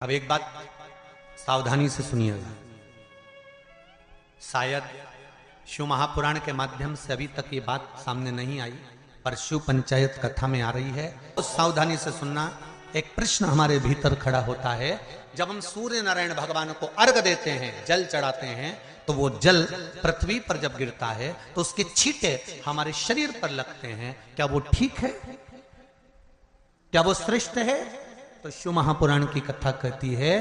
अब एक बात सावधानी से सुनिएगा। शायद शिव महापुराण के माध्यम से अभी तक ये बात सामने नहीं आई, पर शिव पंचायत कथा में आ रही है। तो सावधानी से सुनना। एक प्रश्न हमारे भीतर खड़ा होता है, जब हम सूर्य नारायण भगवान को अर्घ देते हैं, जल चढ़ाते हैं, तो वो जल पृथ्वी पर जब गिरता है तो उसके छींटे हमारे शरीर पर लगते हैं। क्या वो ठीक है? क्या वो श्रेष्ठ है? तो शिव महापुराण की कथा कहती है,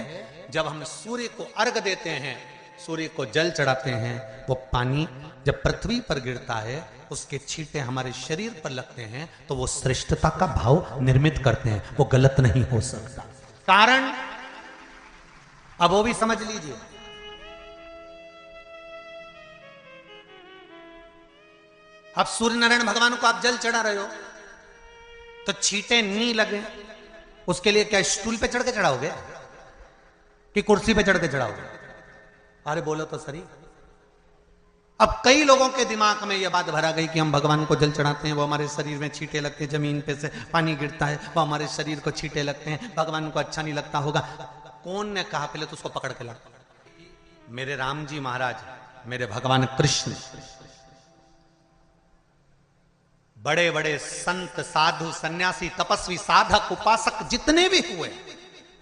जब हम सूर्य को अर्घ देते हैं, सूर्य को जल चढ़ाते हैं, वो पानी जब पृथ्वी पर गिरता है, उसके छींटे हमारे शरीर पर लगते हैं, तो वो श्रेष्ठता का भाव निर्मित करते हैं। वो गलत नहीं हो सकता। कारण अब वो भी समझ लीजिए। अब सूर्य नारायण भगवान को आप जल चढ़ा रहे हो तो छींटे नहीं लगे, उसके लिए क्या स्टूल पे चढ़ के चढ़ाओगे कि कुर्सी पे चढ़ के चढ़ाओगे? अरे बोलो तो सही। अब कई लोगों के दिमाग में यह बात भरा गई कि हम भगवान को जल चढ़ाते हैं, वो हमारे शरीर में छींटे लगते हैं, जमीन पे से पानी गिरता है, वो हमारे शरीर को छींटे लगते हैं, भगवान को अच्छा नहीं लगता होगा। कौन ने कहा? पहले तो उसको पकड़ के ला। मेरे राम जी महाराज, मेरे भगवान कृष्ण, बड़े बड़े संत, साधु, सन्यासी, तपस्वी, साधक, उपासक जितने भी हुए,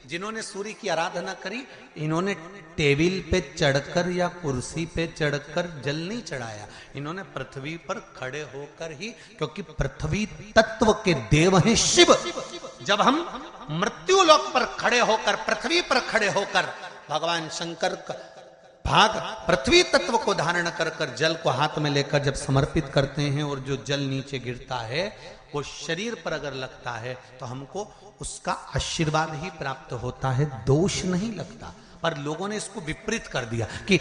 जिन्होंने सूर्य की आराधना करी, इन्होंने टेबल पे चढ़कर या कुर्सी पे चढ़कर जल नहीं चढ़ाया। इन्होंने पृथ्वी पर खड़े होकर ही, क्योंकि पृथ्वी तत्व के देव हैं शिव। जब हम मृत्यु लोक पर खड़े होकर, पृथ्वी पर खड़े होकर भगवान शंकर का भाग पृथ्वी तत्व को धारण कर कर जल को हाथ में लेकर जब समर्पित करते हैं, और जो जल नीचे गिरता है वो शरीर पर अगर लगता है तो हमको उसका आशीर्वाद ही प्राप्त होता है, दोष नहीं लगता। पर लोगों ने इसको विपरीत कर दिया। कि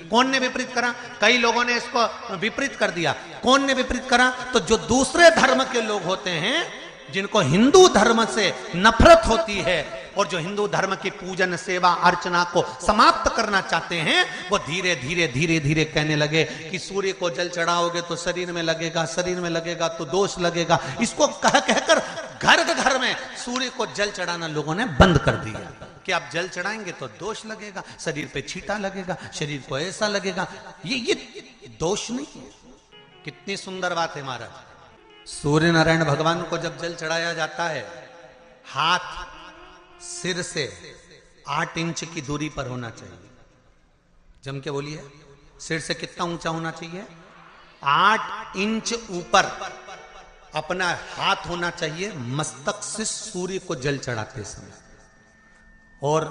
कौन ने विपरीत करा? कई लोगों ने इसको विपरीत कर दिया। कौन ने विपरीत करा? तो जो दूसरे धर्म के लोग होते हैं, जिनको हिंदू धर्म से नफरत होती है और जो हिंदू धर्म की पूजन, सेवा, अर्चना को समाप्त करना चाहते हैं, वो धीरे धीरे धीरे धीरे कहने लगे कि सूर्य को जल चढ़ाओगे तो शरीर में लगेगा, शरीर में लगेगा तो दोष लगेगा। इसको कह कहकर घर घर में सूर्य को जल चढ़ाना लोगों ने बंद कर दिया कि आप जल चढ़ाएंगे तो दोष लगेगा, शरीर पे छींटा लगेगा, शरीर को ऐसा लगेगा। ये दोष नहीं है। कितनी सुंदर बात है महाराज। सूर्य नारायण भगवान को जब जल चढ़ाया जाता है, हाथ सिर से 8 इंच की दूरी पर होना चाहिए। जम के बोलिए, सिर से कितना ऊंचा होना चाहिए? 8 इंच ऊपर अपना हाथ होना चाहिए मस्तक से सूर्य को जल चढ़ाते समय। और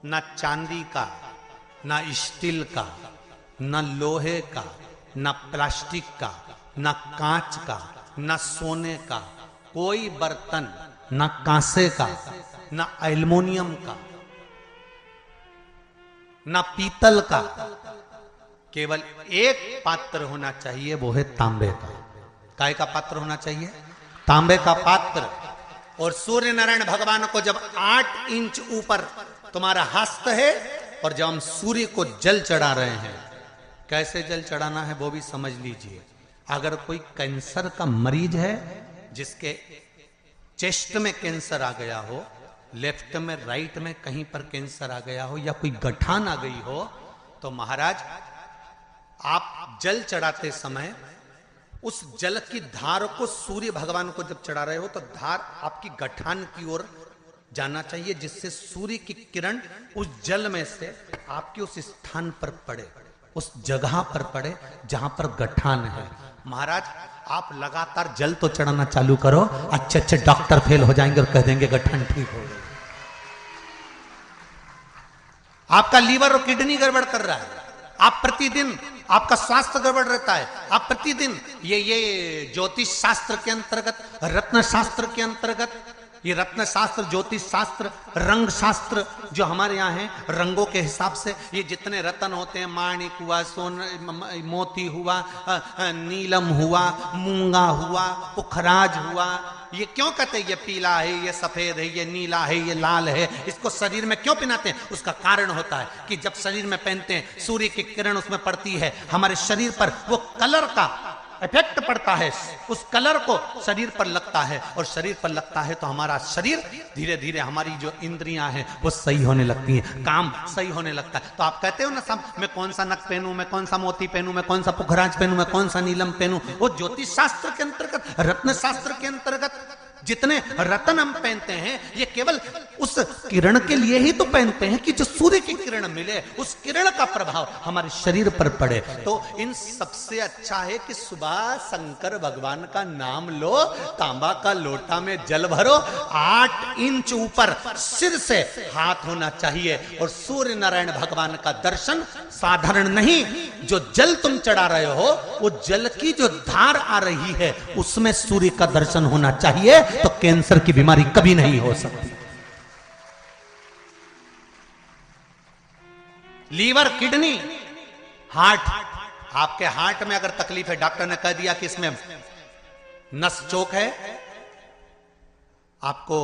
ना चांदी का, ना स्टील का, ना लोहे का, ना प्लास्टिक का, ना कांच का, ना सोने का कोई बर्तन, ना कांसे का, ना एल्युमिनियम का, ना पीतल का, केवल एक पात्र होना चाहिए, वो है तांबे का। काय का पात्र होना चाहिए? तांबे का पात्र। और सूर्य नारायण भगवान को जब 8 इंच ऊपर तुम्हारा हस्त है, और जब हम सूर्य को जल चढ़ा रहे हैं, कैसे जल चढ़ाना है वो भी समझ लीजिए। अगर कोई कैंसर का मरीज है, जिसके चेस्ट में कैंसर आ गया हो, लेफ्ट में, राइट में कहीं पर कैंसर आ गया हो, या कोई गठान आ गई हो, तो महाराज आप जल चढ़ाते समय उस जल की धार को सूर्य भगवान को जब चढ़ा रहे हो, तो धार आपकी गठान की ओर जाना चाहिए, जिससे सूर्य की किरण उस जल में से आपके उस स्थान पर पड़े, उस जगह पर पड़े जहां पर गठान है। महाराज आप लगातार जल तो चढ़ाना चालू करो, अच्छे अच्छे डॉक्टर फेल हो जाएंगे और कह देंगे गठान ठीक हो गई। आपका लीवर और किडनी गड़बड़ कर रहा है, आप प्रतिदिन, आपका स्वास्थ्य गड़बड़ रहता है, आप प्रतिदिन ये ज्योतिष शास्त्र के अंतर्गत, रत्न शास्त्र के अंतर्गत, ये रत्न शास्त्र, ज्योतिष शास्त्र, रंग शास्त्र जो हमारे यहाँ है, रंगों के हिसाब से ये जितने रत्न होते हैं, माणिक हुआ, मोती हुआ, नीलम हुआ, मूंगा हुआ, पुखराज हुआ, ये क्यों कहते हैं ये पीला है, ये सफेद है, ये नीला है, ये लाल है, इसको शरीर में क्यों पहनाते हैं? उसका कारण होता है कि जब शरीर में पहनते हैं, सूर्य की किरण उसमें पड़ती है, हमारे शरीर पर वो कलर का इफेक्ट पड़ता है, उस कलर को शरीर पर लगता है, और शरीर पर लगता है तो हमारा शरीर धीरे धीरे, हमारी जो इंद्रियां हैं वो सही होने लगती हैं, काम सही होने लगता है। तो आप कहते हो ना सब, मैं कौन सा नक पहनूं, मैं कौन सा मोती पहनूं, मैं कौन सा पुखराज पहनूं, मैं कौन सा नीलम पहनूं, वो ज्योतिष शास्त्र के अंतर्गत, रत्न शास्त्र के अंतर्गत जितने रत्न हम पहनते हैं ये केवल उस किरण के लिए ही तो पहनते हैं कि जो सूर्य की किरण मिले, उस किरण का प्रभाव हमारे शरीर पर पड़े। तो इन सबसे अच्छा है कि सुबह शंकर भगवान का नाम लो, तांबा का लोटा में जल भरो, 8 इंच ऊपर सिर से हाथ होना चाहिए, और सूर्य नारायण भगवान का दर्शन साधारण नहीं, जो जल तुम चढ़ा रहे हो वो जल की जो धार आ रही है उसमें सूर्य का दर्शन होना चाहिए, तो कैंसर की बीमारी कभी नहीं हो सकती। लीवर, किडनी, हार्ट, आपके हार्ट में अगर तकलीफ है, डॉक्टर ने कह दिया कि इसमें नस चोक है, आपको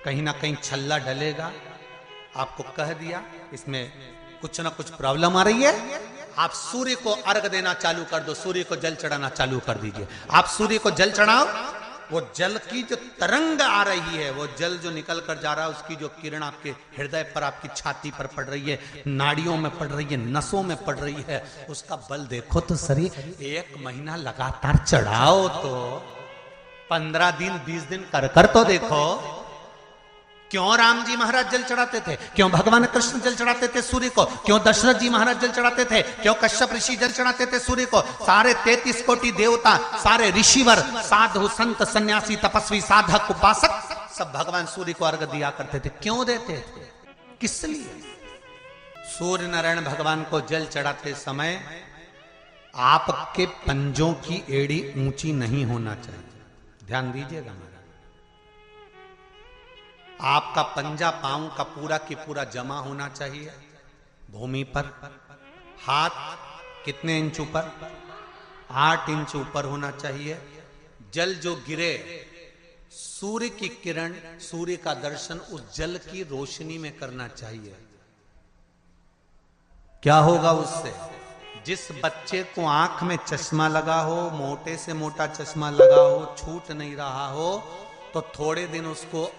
कहीं ना कहीं छल्ला डलेगा, आपको कह दिया इसमें कुछ ना कुछ प्रॉब्लम आ रही है, आप सूर्य को अर्घ देना चालू कर दो, सूर्य को जल चढ़ाना चालू कर दीजिए। आप सूर्य को जल चढ़ाओ, वो जल की जो तरंग आ रही है, वो जल जो निकल कर जा रहा है, उसकी जो किरण आपके हृदय पर, आपकी छाती पर पड़ रही है, नाड़ियों में पड़ रही है, नसों में पड़ रही है, उसका बल देखो तो सही। 1 महीना लगातार चढ़ाओ तो 15 दिन 20 दिन कर तो देखो। क्यों राम जी महाराज जल चढ़ाते थे, क्यों भगवान कृष्ण जल चढ़ाते थे सूर्य को, क्यों दशरथ जी महाराज जल चढ़ाते थे, क्यों कश्यप ऋषि जल चढ़ाते थे सूर्य को, सारे 33 कोटि देवता, सारे ऋषिवर, साधु संत सन्यासी तपस्वी साधक उपासक सब भगवान सूर्य को अर्घ दिया करते थे। क्यों देते थे, किस लिए? सूर्य नारायण भगवान को जल चढ़ाते समय आपके पंजों की एड़ी ऊंची नहीं होना चाहिए, ध्यान दीजिएगा। आपका पंजा पांव का पूरा की पूरा जमा होना चाहिए भूमि पर। हाथ कितने इंच ऊपर? 8 इंच ऊपर होना चाहिए। जल जो गिरे, सूर्य की किरण, सूर्य का दर्शन उस जल की रोशनी में करना चाहिए। क्या होगा उससे? जिस बच्चे को आंख में चश्मा लगा हो, मोटे से मोटा चश्मा लगा हो, छूट नहीं रहा हो, तो थोड़े दिन उसको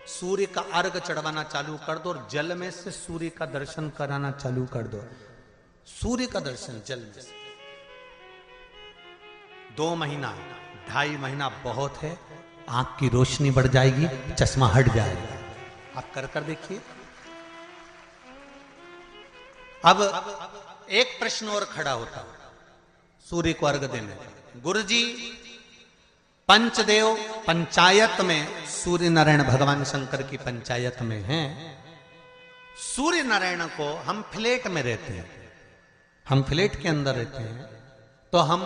सूर्य का अर्घ चढ़वाना चालू कर दो, और जल में से सूर्य का दर्शन कराना चालू कर दो। सूर्य का दर्शन जल में से 2 महीना 2.5 महीना बहुत है, आंख की रोशनी बढ़ जाएगी, चश्मा हट जाएगा। आप कर देखिए। अब एक प्रश्न और खड़ा होता है सूर्य को अर्घ देने का। गुरुजी, पंचदेव पंचायत में सूर्य नारायण भगवान शंकर की पंचायत में हैं। सूर्य नारायण को हम फ्लैट में रहते हैं, हम फ्लैट के अंदर रहते हैं, तो हम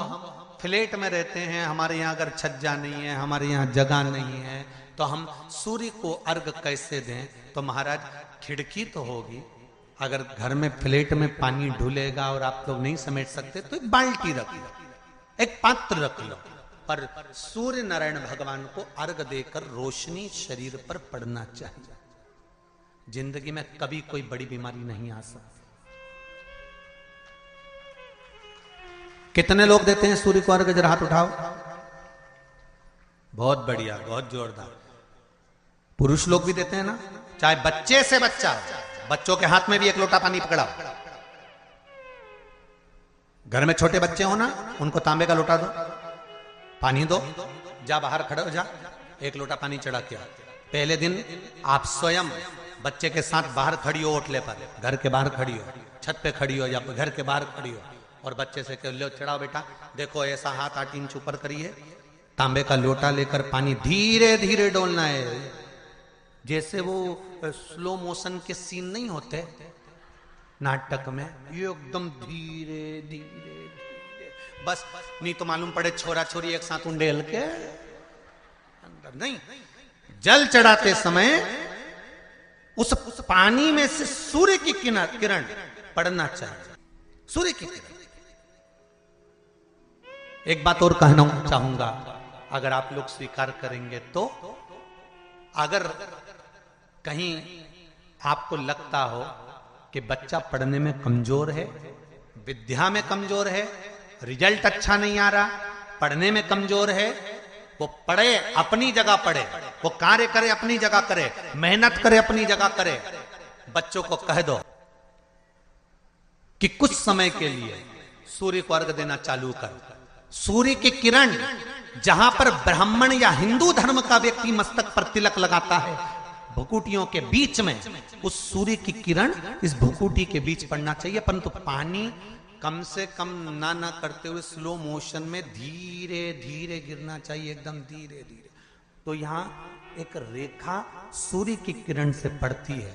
फ्लैट में रहते हैं, हमारे यहाँ अगर छज्जा नहीं है, हमारे यहाँ जगह नहीं है, तो हम सूर्य को अर्घ कैसे दें? तो महाराज खिड़की तो होगी, अगर घर में फ्लैट में पानी ढुलेगा और आप लोग नहीं समेट सकते तो एक बाल्टी रख लो, एक पात्र रख लो, पर सूर्य नारायण भगवान को अर्घ देकर रोशनी शरीर पर पड़ना चाहिए। जिंदगी में कभी कोई बड़ी बीमारी नहीं आ सकती। कितने लोग देते हैं सूर्य को अर्घ? जरा हाथ उठाओ। बहुत बढ़िया, बहुत जोरदार। पुरुष लोग भी देते हैं ना, चाहे बच्चे से बच्चा, बच्चों के हाथ में भी 1 लोटा पानी पकड़ाओ। घर में छोटे बच्चे हो ना, उनको तांबे का लोटा दो, पानी दो, जा बाहर खड़े हो जा, 1 लोटा पानी चढ़ा के आ। पहले दिन आप स्वयं बच्चे के साथ बाहर खड़ी हो, ओटले पर, घर के बाहर खड़ी हो, छत पे खड़ी हो या घर के बाहर खड़ी हो, और बच्चे से कह लो चढ़ाओ बेटा, देखो ऐसा हाथ 8 इंच ऊपर करिए, तांबे का लोटा लेकर पानी धीरे धीरे डोलना है। जैसे वो स्लो मोशन के सीन नहीं होते नाटक में, ये एकदम धीरे धीरे, बस नहीं तो मालूम पड़े छोरा छोरी एक साथ उंडेल के अंदर नहीं। जल चढ़ाते समय उस पानी में से सूर्य की किरण पड़ना चाहिए, सूर्य की किरण। एक बात और कहना चाहूंगा, अगर आप लोग स्वीकार करेंगे तो, अगर कहीं आपको लगता हो कि बच्चा पढ़ने में कमजोर है, विद्या में कमजोर है, रिजल्ट अच्छा नहीं आ रहा, पढ़ने में कमजोर है, वो पढ़े अपनी जगह पढ़े, वो कार्य करे अपनी जगह करे, मेहनत करे अपनी जगह करे। बच्चों को कह दो कि कुछ समय के लिए सूर्य को अर्घ देना चालू कर। सूर्य की किरण जहां पर ब्राह्मण या हिंदू धर्म का व्यक्ति मस्तक पर तिलक लगाता है, भुकुटियों के बीच में उस सूर्य की किरण इस भुकुटी के बीच पड़ना चाहिए, परंतु पानी कम से कम ना करते हुए स्लो मोशन में धीरे धीरे गिरना चाहिए, एकदम धीरे धीरे। तो यहां एक रेखा सूर्य की किरण से पड़ती है,